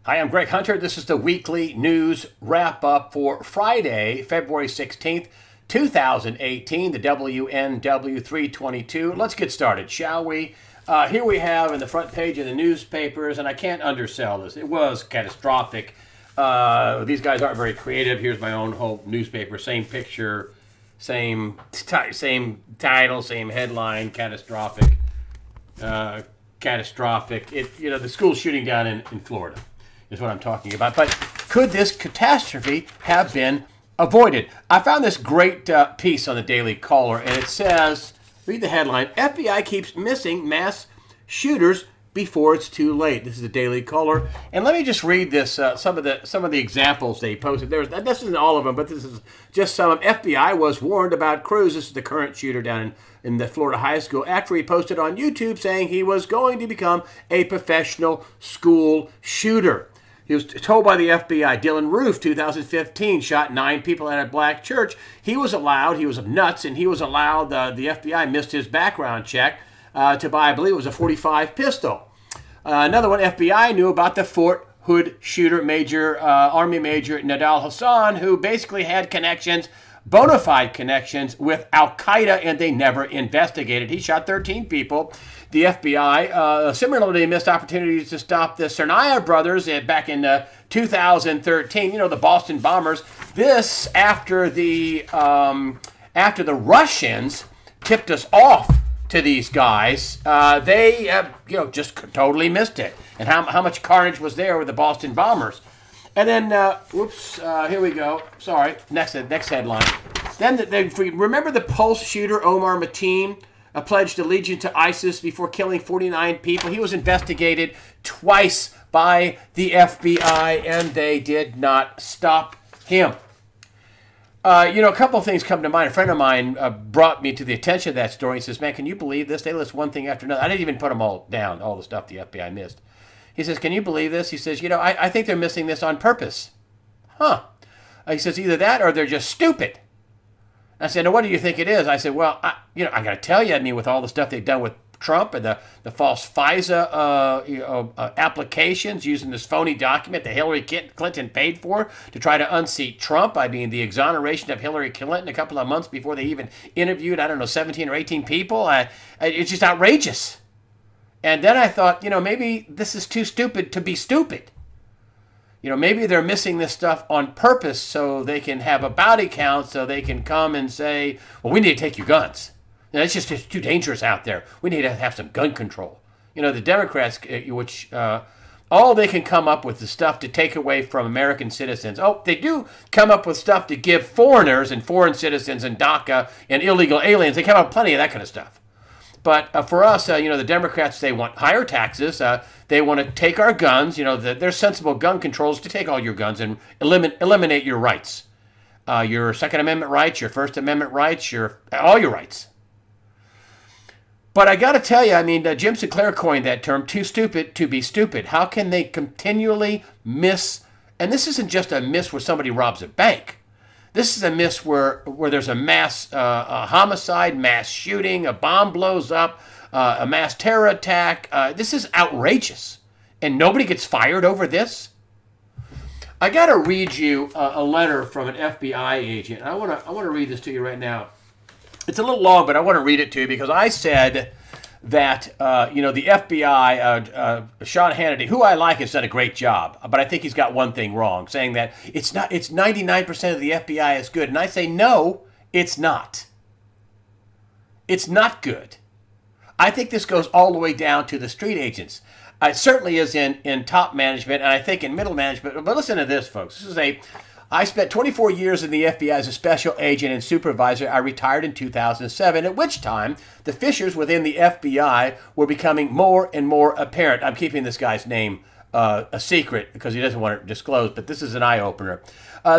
Hi, I'm Greg Hunter. This is the weekly news wrap up for Friday, February 16th, 2018, the WNW 322. Let's get started, shall we? Here we have in the front page of the newspapers, and I can't undersell this. It was catastrophic. These guys aren't very creative. Here's my own whole newspaper. Same picture, same title, same headline, catastrophic. Catastrophic. The school shooting down in Florida is what I'm talking about. But could this catastrophe have been avoided? I found this great piece on the Daily Caller, and it says, read the headline, FBI keeps missing mass shooters before it's too late. This is the Daily Caller. And let me just read this, some of the examples they posted. This isn't all of them, but this is just some of them. FBI was warned about Cruz. This is the current shooter down in the Florida high school, after he posted on YouTube saying he was going to become a professional school shooter. He was told by the FBI, Dylan Roof, 2015, shot 9 people at a black church. He was nuts, and he was allowed, the FBI missed his background check to buy, I believe it was a .45 pistol. Another one, FBI knew about the Fort Hood shooter, Army Major Nidal Hasan, who basically had connections, bona fide connections with Al-Qaeda, and they never investigated. He shot 13 people. The FBI similarly missed opportunities to stop the Tsarnaev brothers back in 2013. The Boston bombers. This after the Russians tipped us off to these guys. They just totally missed it. And how much carnage was there with the Boston bombers? And then, here we go. Sorry, next headline. Then, remember the Pulse shooter, Omar Mateen, pledged allegiance to ISIS before killing 49 people. He was investigated twice by the FBI, and they did not stop him. A couple of things come to mind. A friend of mine brought me to the attention of that story. He says, man, can you believe this? They list one thing after another. I didn't even put them all down, all the stuff the FBI missed. He says, can you believe this? He says, I think they're missing this on purpose. Huh. He says, either that or they're just stupid. I said, now what do you think it is? I said, well, I got to tell you, with all the stuff they've done with Trump and the false FISA applications using this phony document that Hillary Clinton paid for to try to unseat Trump. The exoneration of Hillary Clinton a couple of months before they even interviewed, 17 or 18 people. It's just outrageous. And then I thought, maybe this is too stupid to be stupid. Maybe they're missing this stuff on purpose so they can have a body count, so they can come and say, well, we need to take your guns. It's just too dangerous out there. We need to have some gun control. The Democrats, all they can come up with is stuff to take away from American citizens. Oh, they do come up with stuff to give foreigners and foreign citizens and DACA and illegal aliens. They come up with plenty of that kind of stuff. But for us, the Democrats, they want higher taxes. They want to take our guns. There's sensible gun controls to take all your guns and eliminate your rights. Your Second Amendment rights, your First Amendment rights, all your rights. But I got to tell you, Jim Sinclair coined that term, too stupid to be stupid. How can they continually miss? And this isn't just a miss where somebody robs a bank. This is a miss where there's a mass homicide, mass shooting, a bomb blows up, a mass terror attack. This is outrageous. And nobody gets fired over this? I got to read you a letter from an FBI agent. I want to read this to you right now. It's a little long, but I want to read it to you because I said that, the FBI, Sean Hannity, who I like, has done a great job, but I think he's got one thing wrong, saying that it's 99% of the FBI is good. And I say, no, it's not. It's not good. I think this goes all the way down to the street agents. It certainly is in top management, and I think in middle management. But listen to this, folks. I spent 24 years in the FBI as a special agent and supervisor. I retired in 2007, at which time the fissures within the FBI were becoming more and more apparent. I'm keeping this guy's name a secret because he doesn't want it disclosed, but this is an eye-opener.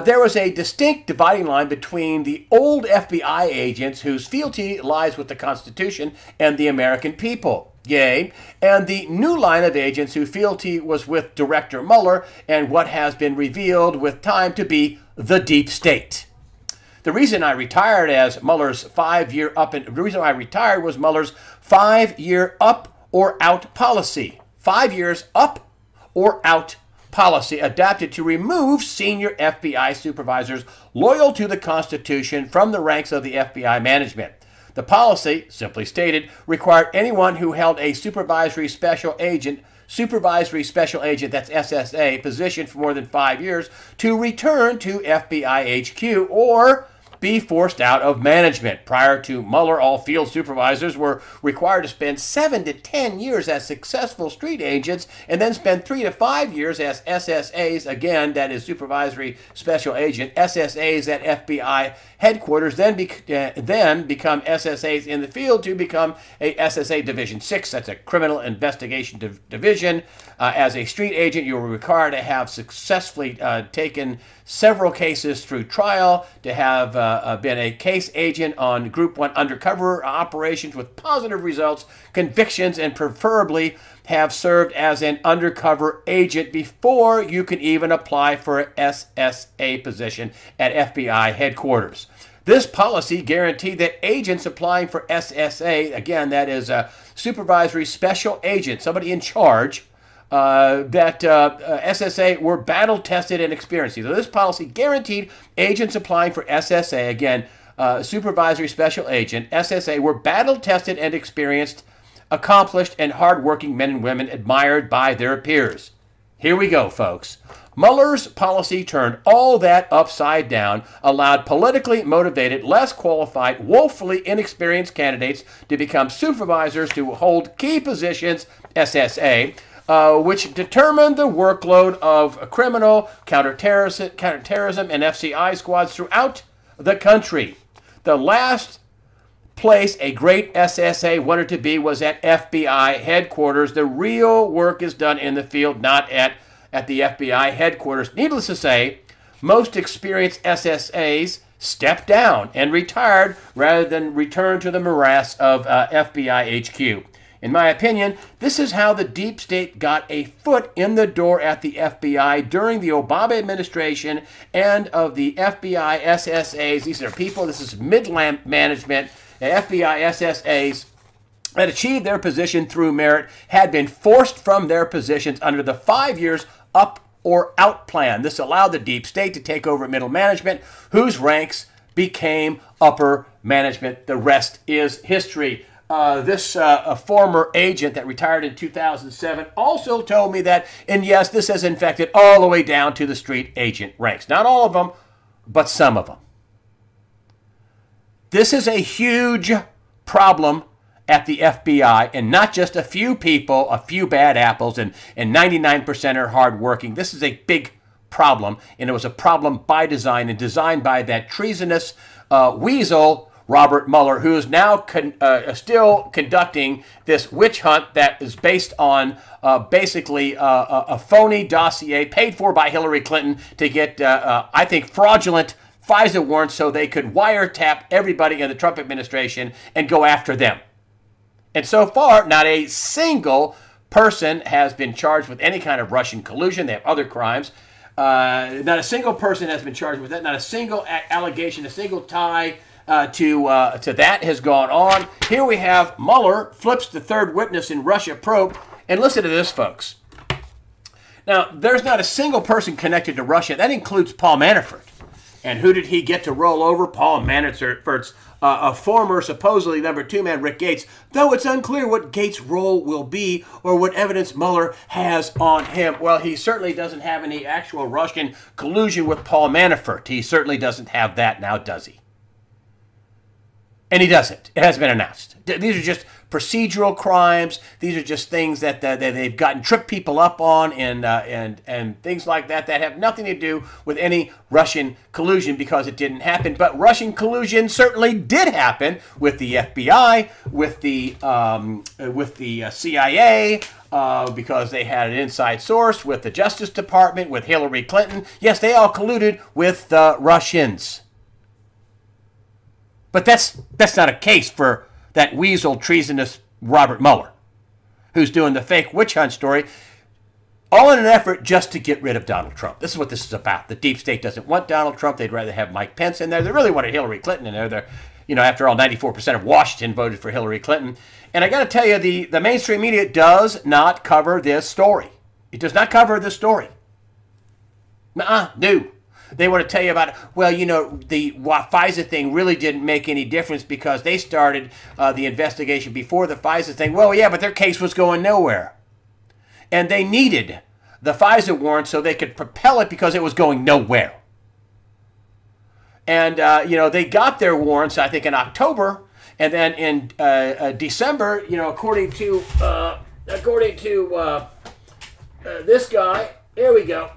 There was a distinct dividing line between the old FBI agents whose fealty lies with the Constitution and the American people. Yay, and the new line of agents whose fealty was with Director Mueller and what has been revealed with time to be the deep state. The reason I retired was Mueller's 5-year up or out policy. 5 years up or out policy adopted to remove senior FBI supervisors loyal to the Constitution from the ranks of the FBI management. The policy, simply stated, required anyone who held a supervisory special agent, that's SSA, position for more than 5 years to return to FBI HQ or be forced out of management. Prior to Mueller, all field supervisors were required to spend 7 to 10 years as successful street agents and then spend 3 to 5 years as SSAs, again, that is supervisory special agent, SSAs at FBI headquarters, then become SSAs in the field to become a SSA Division 6. That's a criminal investigation division. As a street agent, you were required to have successfully taken several cases through trial, to have been a case agent on Group 1 undercover operations with positive results, convictions, and preferably have served as an undercover agent before you can even apply for an SSA position at FBI headquarters. This policy guaranteed that agents applying for SSA, again, that is a supervisory special agent, somebody in charge, SSA were battle-tested and experienced. So this policy guaranteed agents applying for SSA, again, supervisory special agent, SSA, were battle-tested and experienced, accomplished, and hardworking men and women admired by their peers. Here we go, folks. Mueller's policy turned all that upside down, allowed politically motivated, less qualified, woefully inexperienced candidates to become supervisors to hold key positions, SSA, which determined the workload of criminal, counterterrorism, and FCI squads throughout the country. The last place a great SSA wanted to be was at FBI headquarters. The real work is done in the field, not at the FBI headquarters. Needless to say, most experienced SSAs stepped down and retired rather than return to the morass of FBI HQ. In my opinion, this is how the deep state got a foot in the door at the FBI during the Obama administration and of the FBI SSAs. These are people, this is mid-management, FBI SSAs that achieved their position through merit had been forced from their positions under the 5 years up or out plan. This allowed the deep state to take over middle management, whose ranks became upper management. The rest is history. This former agent that retired in 2007 also told me that, and yes, this has infected all the way down to the street agent ranks. Not all of them, but some of them. This is a huge problem at the FBI, and not just a few people, a few bad apples, and 99% are hardworking. This is a big problem, and it was a problem by design and designed by that treasonous weasel, Robert Mueller, who is now still conducting this witch hunt that is based on basically a phony dossier paid for by Hillary Clinton to get, I think, fraudulent FISA warrants so they could wiretap everybody in the Trump administration and go after them. And so far, not a single person has been charged with any kind of Russian collusion. They have other crimes. Not a single person has been charged with that. Not a single allegation, a single tie to that has gone on. Here we have Mueller flips the third witness in Russia probe. And listen to this, folks. Now, there's not a single person connected to Russia. That includes Paul Manafort. And who did he get to roll over? Paul Manafort's a former, supposedly #2 man, Rick Gates, though it's unclear what Gates' role will be or what evidence Mueller has on him. Well, he certainly doesn't have any actual Russian collusion with Paul Manafort. He certainly doesn't have that now, does he? And he doesn't. It has been announced. These are just procedural crimes. These are just things that they've tripped people up on and things like that that have nothing to do with any Russian collusion because it didn't happen. But Russian collusion certainly did happen with the FBI, with the CIA, because they had an inside source, with the Justice Department, with Hillary Clinton. Yes, they all colluded with the Russians. But that's not a case for that weasel, treasonous Robert Mueller, who's doing the fake witch hunt story, all in an effort just to get rid of Donald Trump. This is what this is about. The deep state doesn't want Donald Trump. They'd rather have Mike Pence in there. They really wanted Hillary Clinton in there. After all, 94% of Washington voted for Hillary Clinton. And I got to tell you, the mainstream media does not cover this story. It does not cover this story. No. They want to tell you about, well, you know, the FISA thing really didn't make any difference because they started the investigation before the FISA thing. Well, yeah, but their case was going nowhere. And they needed the FISA warrant so they could propel it because it was going nowhere. And, you know, they got their warrants, I think, in October. And then in December, you know, according to this guy, here we go.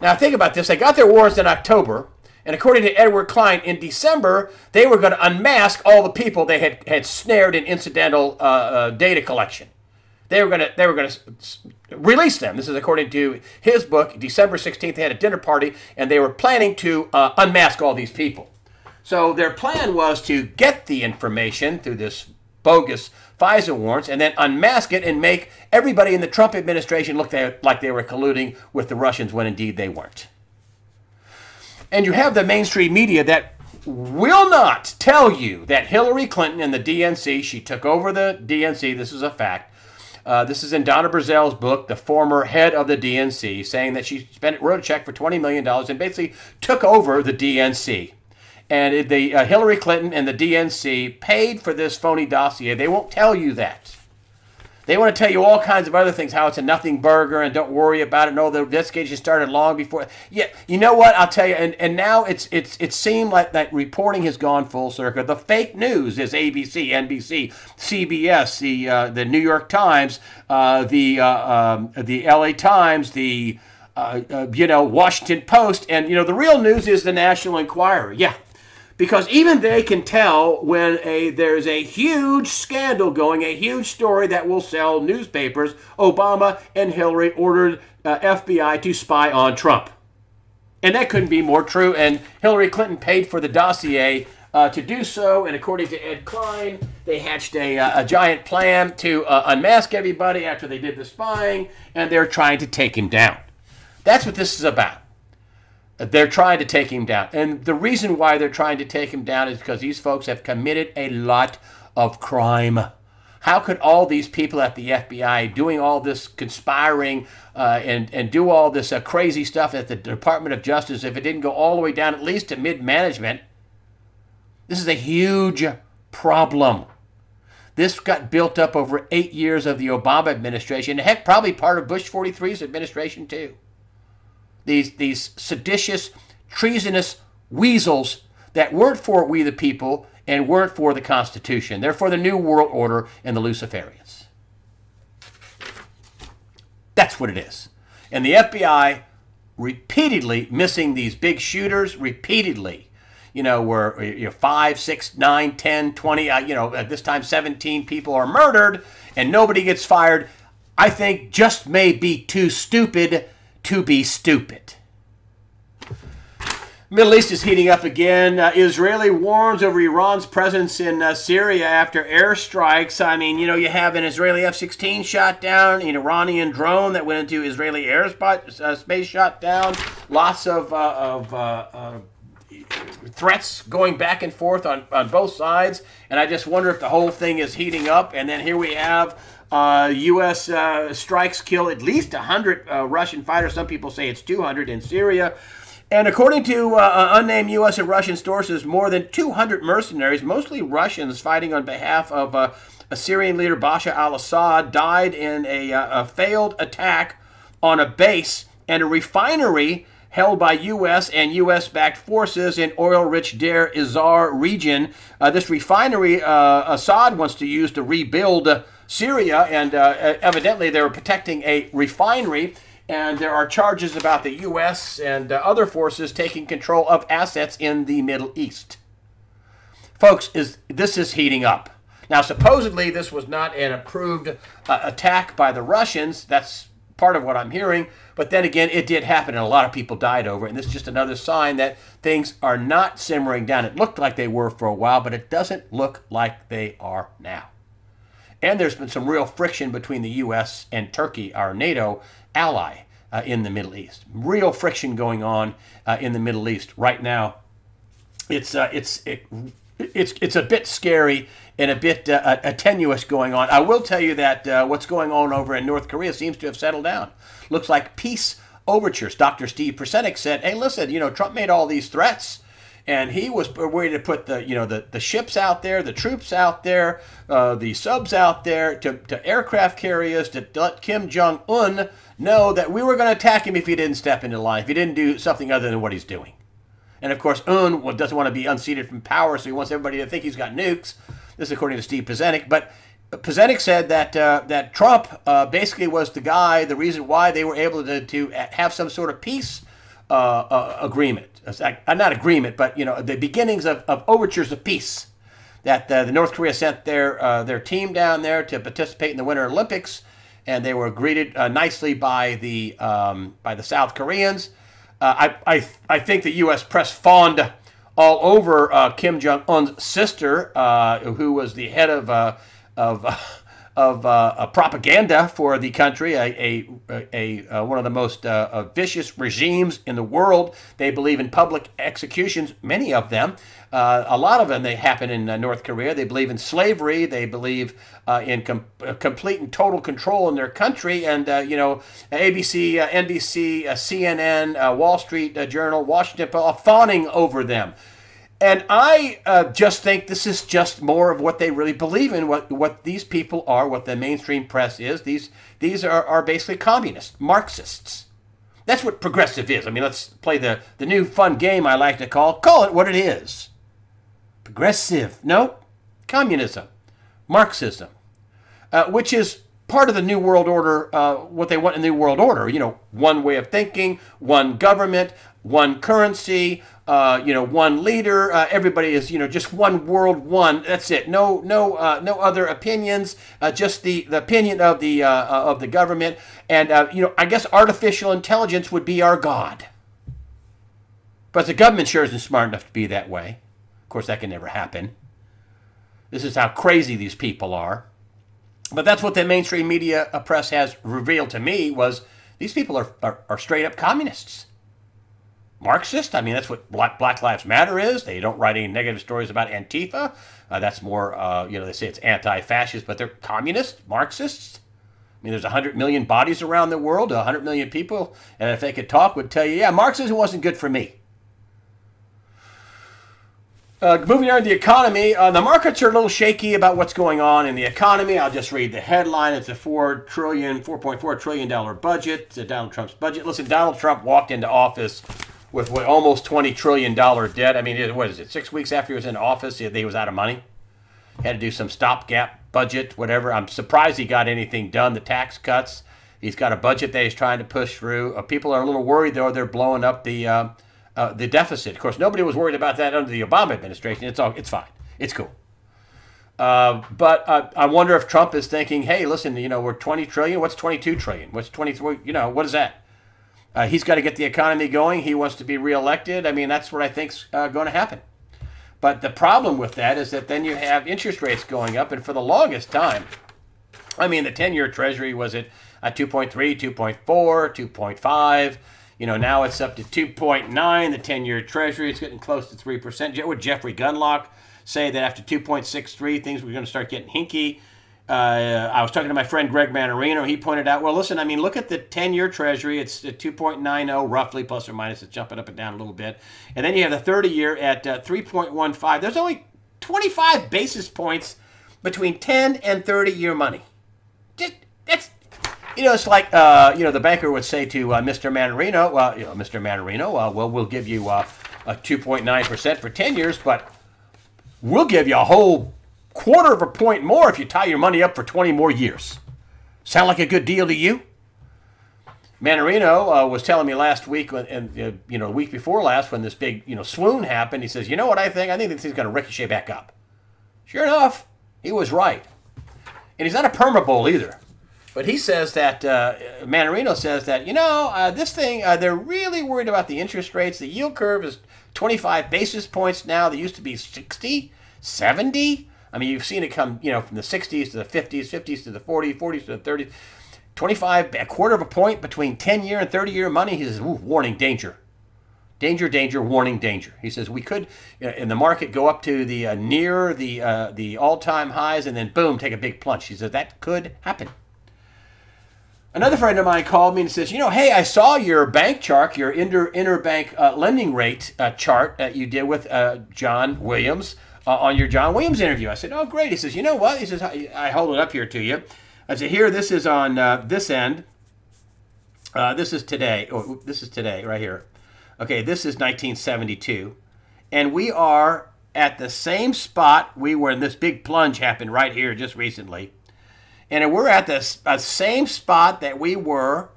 Now think about this. They got their warrants in October, and according to Edward Klein, in December, they were going to unmask all the people they had snared in incidental data collection. They were going to release them. This is according to his book. December 16th, they had a dinner party, and they were planning to unmask all these people. So their plan was to get the information through this bogus FISA warrants and then unmask it and make everybody in the Trump administration look like they were colluding with the Russians when indeed they weren't. And you have the mainstream media that will not tell you that Hillary Clinton and the DNC, she took over the DNC, this is a fact. This is in Donna Brazel's book, the former head of the DNC, saying that she wrote a check for $20 million and basically took over the DNC. And the Hillary Clinton and the DNC paid for this phony dossier. They won't tell you that. They want to tell you all kinds of other things, how it's a nothing burger and don't worry about it. No, the investigation started long before. Yeah, you know what? I'll tell you. And now it seemed like that reporting has gone full circle. The fake news is ABC, NBC, CBS, the New York Times, the LA Times, the Washington Post, and the real news is the National Enquirer. Yeah. Because even they can tell when there's a huge scandal going, a huge story that will sell newspapers. Obama and Hillary ordered FBI to spy on Trump. And that couldn't be more true. And Hillary Clinton paid for the dossier to do so. And according to Ed Klein, they hatched a giant plan to unmask everybody after they did the spying. And they're trying to take him down. That's what this is about. They're trying to take him down. And the reason why they're trying to take him down is because these folks have committed a lot of crime. How could all these people at the FBI doing all this conspiring and do all this crazy stuff at the Department of Justice if it didn't go all the way down at least to mid-management? This is a huge problem. This got built up over 8 years of the Obama administration. Heck, probably part of Bush 43's administration too. These seditious, treasonous weasels that weren't for we the people and weren't for the Constitution. They're for the New World Order and the Luciferians. That's what it is. And the FBI repeatedly missing these big shooters, repeatedly, where 5, 6, 9, 10, 20, at this time 17 people are murdered and nobody gets fired, I think just may be too stupid to be stupid. Middle East is heating up again. Israeli warns over Iran's presence in Syria after airstrikes. I mean, you have an Israeli F-16 shot down, an Iranian drone that went into Israeli airspace shot down. Lots of threats going back and forth on both sides. And I just wonder if the whole thing is heating up. And then here we have U.S. strikes kill at least 100 Russian fighters. Some people say it's 200 in Syria. And according to unnamed U.S. and Russian sources, more than 200 mercenaries, mostly Russians, fighting on behalf of Syrian leader Bashar al-Assad, died in a failed attack on a base and a refinery held by U.S. and U.S.-backed forces in oil-rich Deir Ezzar region. This refinery Assad wants to use to rebuild Syria, and evidently they were protecting a refinery. And there are charges about the U.S. and other forces taking control of assets in the Middle East. Folks, this is heating up. Now, supposedly, this was not an approved attack by the Russians. That's part of what I'm hearing. But then again, it did happen, and a lot of people died over it. And this is just another sign that things are not simmering down. It looked like they were for a while, but it doesn't look like they are now. And there's been some real friction between the U.S. and Turkey, our NATO ally in the Middle East. Real friction going on in the Middle East right now. It's a bit scary and a bit tenuous going on. I will tell you that what's going on over in North Korea seems to have settled down. Looks like peace overtures. Dr. Steve Prusenick said, hey, listen, Trump made all these threats, and he was ready to put the ships out there, the troops out there, the subs out there, to aircraft carriers, to let Kim Jong-un know that we were going to attack him if he didn't step into line, if he didn't do something other than what he's doing. And of course, Un doesn't want to be unseated from power, so he wants everybody to think he's got nukes. This is according to Steve Prusenick. But Prusenick said that Trump basically was the reason why they were able to have some sort of peace agreement. Not agreement, but the beginnings of overtures of peace. That the North Korea sent their team down there to participate in the Winter Olympics, and they were greeted nicely by the South Koreans. I think the U.S. press fawned all over Kim Jong-un's sister, who was the head of propaganda for the country, one of the most vicious regimes in the world. They believe in public executions, many of them. A lot of them, they happen in North Korea. They believe in slavery. They believe in complete and total control in their country. And, ABC, NBC, CNN, Wall Street Journal, Washington Post, fawning over them. And I just think this is just more of what they really believe in, what these people are, what the mainstream press is. These are basically communists, Marxists. That's what progressive is. I mean, let's play the new fun game I like to call it what it is. Progressive. No, communism, Marxism, which is part of the New World Order, what they want in the New World Order. One way of thinking, one government, one currency, one leader. Everybody is, just one world, one. That's it. No other opinions. Just the opinion of the government. And I guess artificial intelligence would be our God. But the government sure isn't smart enough to be that way. Of course, that can never happen. This is how crazy these people are. But that's what the mainstream media press has revealed to me, was these people are straight up communists. Marxist. I mean, that's what Black Lives Matter is. They don't write any negative stories about Antifa. That's more, they say it's anti-fascist, but they're communists, Marxists. I mean, there's 100 million bodies around the world, 100 million people, and if they could talk, would tell you, yeah, Marxism wasn't good for me. Moving on to the economy, the markets are a little shaky about what's going on in the economy. I'll just read the headline. It's a $4.4 trillion budget. It's Donald Trump's budget. Listen, Donald Trump walked into office with almost $20 trillion debt. I mean, what is it, 6 weeks after he was in office, he was out of money. Had to do some stopgap budget, whatever. I'm surprised he got anything done. The tax cuts. He's got a budget that he's trying to push through. People are a little worried, though. They're blowing up the deficit. Of course, nobody was worried about that under the Obama administration. It's fine. It's cool. But I wonder if Trump is thinking, hey, listen, we're 20 trillion. What's 22 trillion? What's 23? What is that? He's got to get the economy going. He wants to be reelected. I mean, that's what I think's going to happen. But the problem with that is that then you have interest rates going up. And for the longest time, I mean, the 10-year Treasury was at 2.3, 2.4, 2.5. Now it's up to 2.9. The 10-year Treasury is getting close to 3%. Would Jeffrey Gundlach say that after 2.63, things were going to start getting hinky? I was talking to my friend Greg Manarino. He pointed out, well, listen, I mean, look at the 10-year Treasury. It's at 2.90, roughly, plus or minus. It's jumping up and down a little bit. And then you have the 30-year at 3.15. There's only 25 basis points between 10 and 30-year money. That's... it's like, the banker would say to Mr. Manarino, Mr. Manarino, we'll give you a 2.9% for 10 years, but we'll give you a whole quarter of a point more if you tie your money up for 20 more years. Sound like a good deal to you? Manarino was telling me last week, and the week before last, when this big, swoon happened, he says, you know what I think? I think this thing's going to ricochet back up. Sure enough, he was right. And he's not a permabull either. But he says that, Manarino says that, this thing, they're really worried about the interest rates. The yield curve is 25 basis points now. They used to be 60, 70. I mean, you've seen it come, from the 60s to the 50s, 50s to the 40s, 40s to the 30s. 25, a quarter of a point between 10-year and 30-year money. He says, warning, danger. Danger, danger, warning, danger. He says we could, in the market, go up to the near the all-time highs and then, boom, take a big plunge. He says that could happen. Another friend of mine called me and says, hey, I saw your bank chart, your interbank lending rate chart that you did with John Williams on your John Williams interview. I said, oh, great. He says, you know what? He says, I hold it up here to you. I said, here, this is on this end. This is today. Oh, this is today right here. Okay, this is 1972. And we are at the same spot we were in. This big plunge happened right here just recently. And we're at the same spot that we were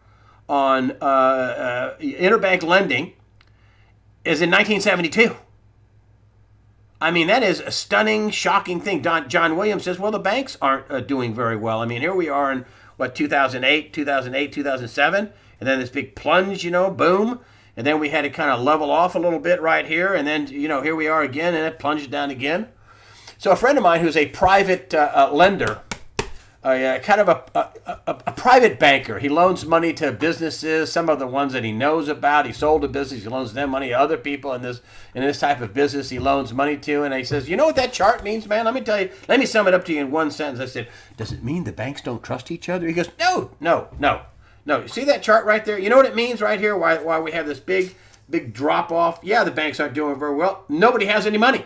on interbank lending is in 1972. I mean, that is a stunning, shocking thing. John Williams says, well, the banks aren't doing very well. I mean, here we are in, 2008, 2007, and then this big plunge, boom. And then we had to kind of level off a little bit right here, and then, here we are again, and it plunged down again. So a friend of mine who's a private lender, kind of a private banker. He loans money to businesses, some of the ones that he knows about. He sold a business. He loans them money to other people in this type of business he loans money to. And he says, you know what that chart means, man? Let me tell you. Let me sum it up to you in one sentence. I said, does it mean the banks don't trust each other? He goes, no. You see that chart right there? You know what it means right here? Why we have this big drop off? Yeah, the banks aren't doing very well. Nobody has any money.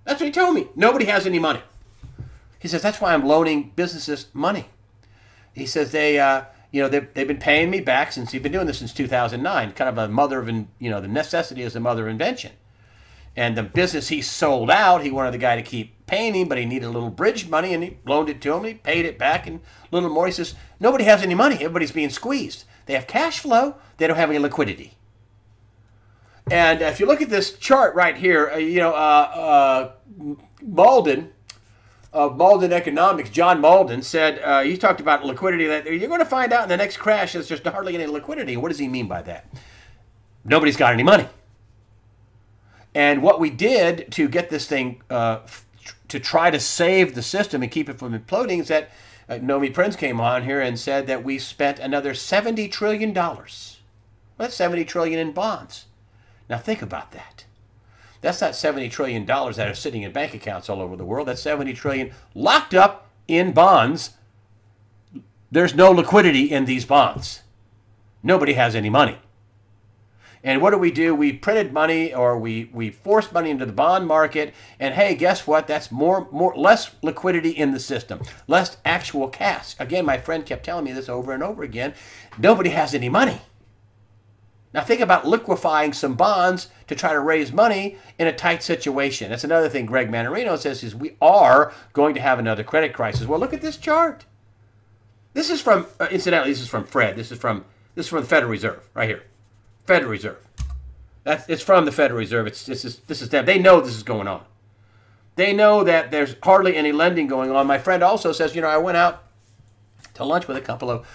That's what he told me. Nobody has any money. He says, that's why I'm loaning businesses money. He says, they've been paying me back since he's been doing this since 2009. Kind of a mother of, the necessity is the mother of invention. And the business he sold out, he wanted the guy to keep paying him, but he needed a little bridge money, and he loaned it to him, and he paid it back and a little more. He says, nobody has any money. Everybody's being squeezed. They have cash flow. They don't have any liquidity. And if you look at this chart right here, Malden, of Malden Economics, John Malden, said, he talked about liquidity, that you're going to find out in the next crash there's just hardly any liquidity. What does he mean by that? Nobody's got any money. And what we did to get this thing, to try to save the system and keep it from imploding, is that Nomi Prinz came on here and said that we spent another $70 trillion. Well, that's $70 trillion in bonds. Now think about that. That's not $70 trillion that are sitting in bank accounts all over the world. That's $70 trillion locked up in bonds. There's no liquidity in these bonds. Nobody has any money. And what do? We printed money, or we forced money into the bond market. And hey, guess what? That's less liquidity in the system, less actual cash. Again, my friend kept telling me this over and over again. Nobody has any money. Now think about liquefying some bonds to try to raise money in a tight situation. That's another thing Greg Mannarino says, is we are going to have another credit crisis. Well, look at this chart. This is from, incidentally, this is from Fred. This is from the Federal Reserve right here. Federal Reserve. It's from the Federal Reserve. This is them. They know this is going on. They know that there's hardly any lending going on. My friend also says, I went out to lunch with a couple of,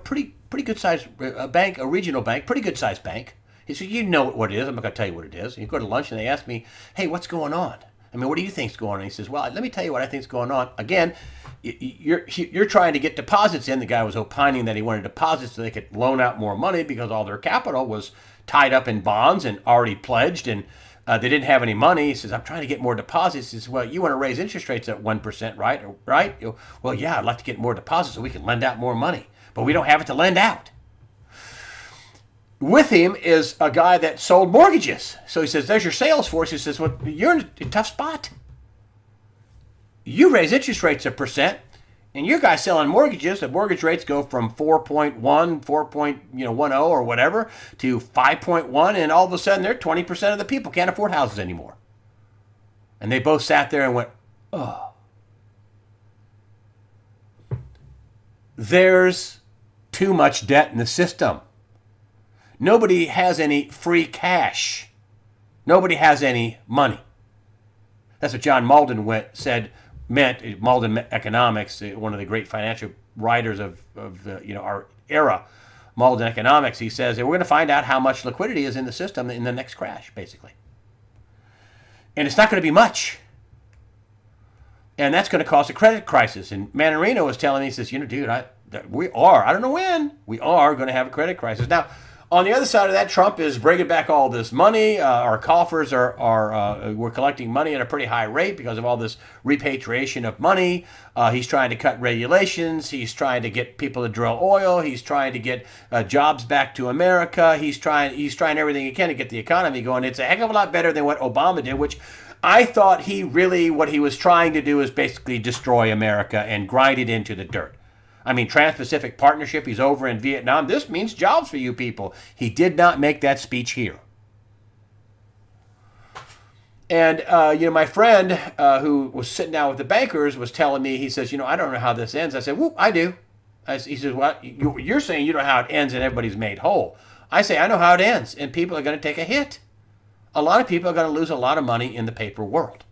pretty good sized bank, a regional bank, pretty good sized bank. He said, you know what it is. I'm not going to tell you what it is. And you go to lunch and they ask me, hey, what's going on? I mean, what do you think's going on? And he says, well, let me tell you what I think's going on. Again, you're trying to get deposits in. The guy was opining that he wanted deposits so they could loan out more money because all their capital was tied up in bonds and already pledged, and they didn't have any money. He says, I'm trying to get more deposits. He says, well, you want to raise interest rates at 1%, right? Right? Well, yeah, I'd like to get more deposits so we can lend out more money, but we don't have it to lend out. With him is a guy that sold mortgages. So he says, there's your sales force. He says, well, you're in a tough spot. You raise interest rates 1%, and your guy selling mortgages, the mortgage rates go from 4.1, 4.10 or whatever to 5.1, and all of a sudden they're 20% of the people can't afford houses anymore. And they both sat there and went, oh. There's too much debt in the system. Nobody has any free cash. Nobody has any money. That's what John Malden meant. Malden Economics, one of the great financial writers of our era, Malden Economics. He says that we're going to find out how much liquidity is in the system in the next crash, basically, and it's not going to be much, and that's going to cause a credit crisis. And Mannarino was telling me, he says, dude, I don't know when we are going to have a credit crisis. Now, On the other side of that, Trump is bringing back all this money. Our coffers we're collecting money at a pretty high rate because of all this repatriation of money. He's trying to cut regulations. He's trying to get people to drill oil. He's trying to get jobs back to America. He's trying everything he can to get the economy going. It's a heck of a lot better than what Obama did, which I thought what he was trying to do is basically destroy America and grind it into the dirt. I mean, Trans-Pacific Partnership, he's over in Vietnam. This means jobs for you people. He did not make that speech here. And, my friend who was sitting down with the bankers was telling me, he says, I don't know how this ends. I said, well, I do. He says, well, you're saying you know how it ends and everybody's made whole. I say, I know how it ends, and people are going to take a hit. A lot of people are going to lose a lot of money in the paper world.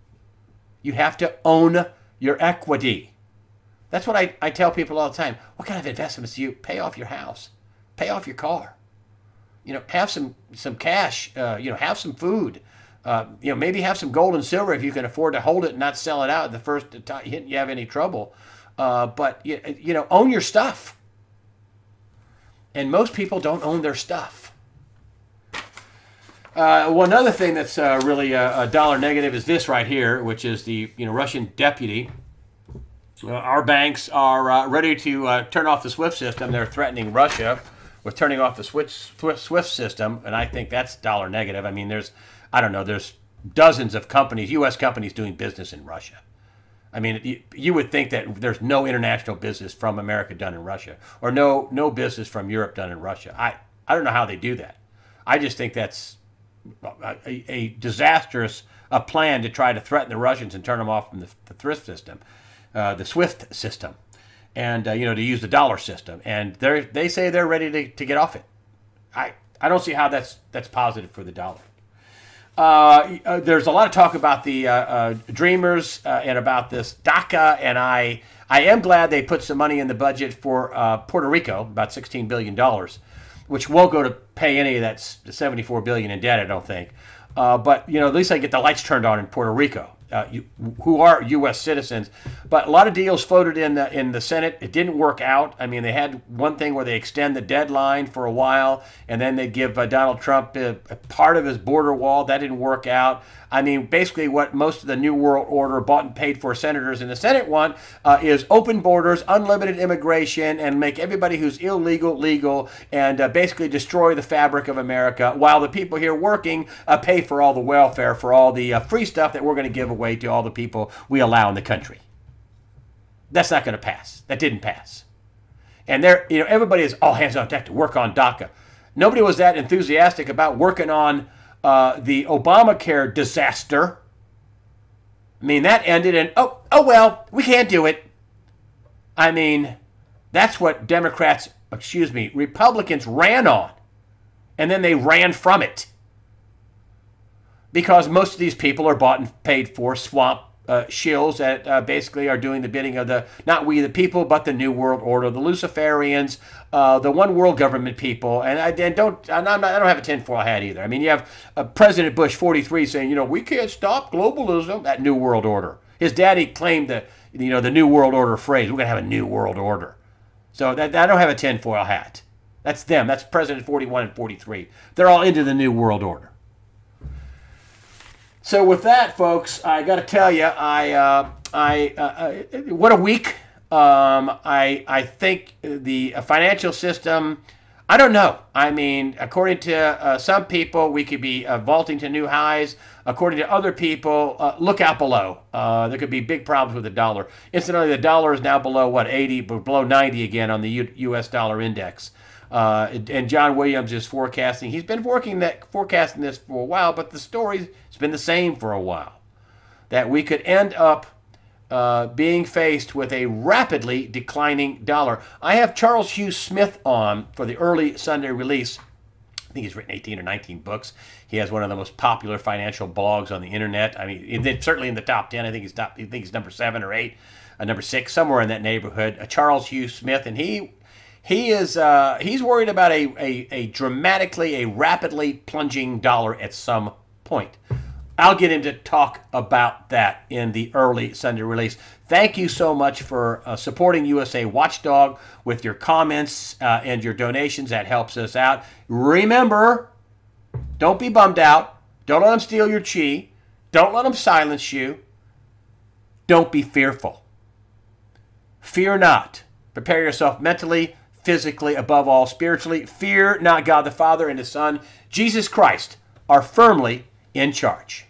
You have to own your equity. That's what I tell people all the time. What kind of investments do you pay off your house? Pay off your car. Have some cash. Have some food. Maybe have some gold and silver if you can afford to hold it and not sell it out the first time you have any trouble. But own your stuff. And most people don't own their stuff. One other thing that's really a dollar negative is this right here, which is the Russian deputy. Our banks are ready to turn off the SWIFT system. They're threatening Russia with turning off the SWIFT system, and I think that's dollar negative. I mean, there's dozens of companies, U.S. companies, doing business in Russia. I mean, you would think that there's no international business from America done in Russia, or no business from Europe done in Russia. I don't know how they do that. I just think that's a disastrous plan to try to threaten the Russians and turn them off from the SWIFT system. The SWIFT system, and to use the dollar system, and they say they're ready to get off it. I don't see how that's positive for the dollar. There's a lot of talk about the Dreamers and about this DACA, and I am glad they put some money in the budget for Puerto Rico, about $16 billion, which won't go to pay any of that $74 billion in debt, I don't think. But at least I get the lights turned on in Puerto Rico. Who are U.S. citizens, but a lot of deals floated in the Senate. It didn't work out. I mean, they had one thing where they extend the deadline for a while, and then they give Donald Trump a part of his border wall. That didn't work out. I mean, basically what most of the New World Order bought and paid for senators in the Senate want is open borders, unlimited immigration, and make everybody who's illegal legal, and basically destroy the fabric of America, while the people here working pay for all the welfare, for all the free stuff that we're going to give away to all the people we allow in the country. That's not going to pass. That didn't pass. And everybody is all hands on deck to work on DACA. Nobody was that enthusiastic about working on the Obamacare disaster. I mean, that ended in, oh well, we can't do it. I mean, that's what Republicans ran on. And then they ran from it. Because most of these people are bought and paid for swamp shills that basically are doing the bidding of not we the people, but the New World Order, the Luciferians, the one world government people. And I don't have a tinfoil hat either. I mean, you have President Bush 43 saying, we can't stop globalism, that New World Order. His daddy claimed the New World Order phrase. We're going to have a New World Order. So I don't have a tinfoil hat. That's them. That's President 41 and 43. They're all into the New World Order. So with that, folks, I got to tell you, what a week. I think the financial system, I don't know. I mean, according to some people, we could be vaulting to new highs. According to other people, look out below. There could be big problems with the dollar. Incidentally, the dollar is now below, 80, but below 90 again on the U.S. dollar index. And John Williams is forecasting. He's been forecasting this for a while, but the story's been the same for a while. That we could end up being faced with a rapidly declining dollar. I have Charles Hugh Smith on for the early Sunday release. I think he's written 18 or 19 books. He has one of the most popular financial blogs on the internet. I mean, certainly in the top 10. I think he's number 7 or 8, number 6, somewhere in that neighborhood. Charles Hugh Smith, and he's worried about a rapidly plunging dollar at some point. I'll get him to talk about that in the early Sunday release. Thank you so much for supporting USA Watchdog with your comments and your donations. That helps us out. Remember, don't be bummed out. Don't let them steal your chi. Don't let them silence you. Don't be fearful. Fear not. Prepare yourself mentally, physically, above all, spiritually. Fear not God the Father and His Son, Jesus Christ, are firmly in charge.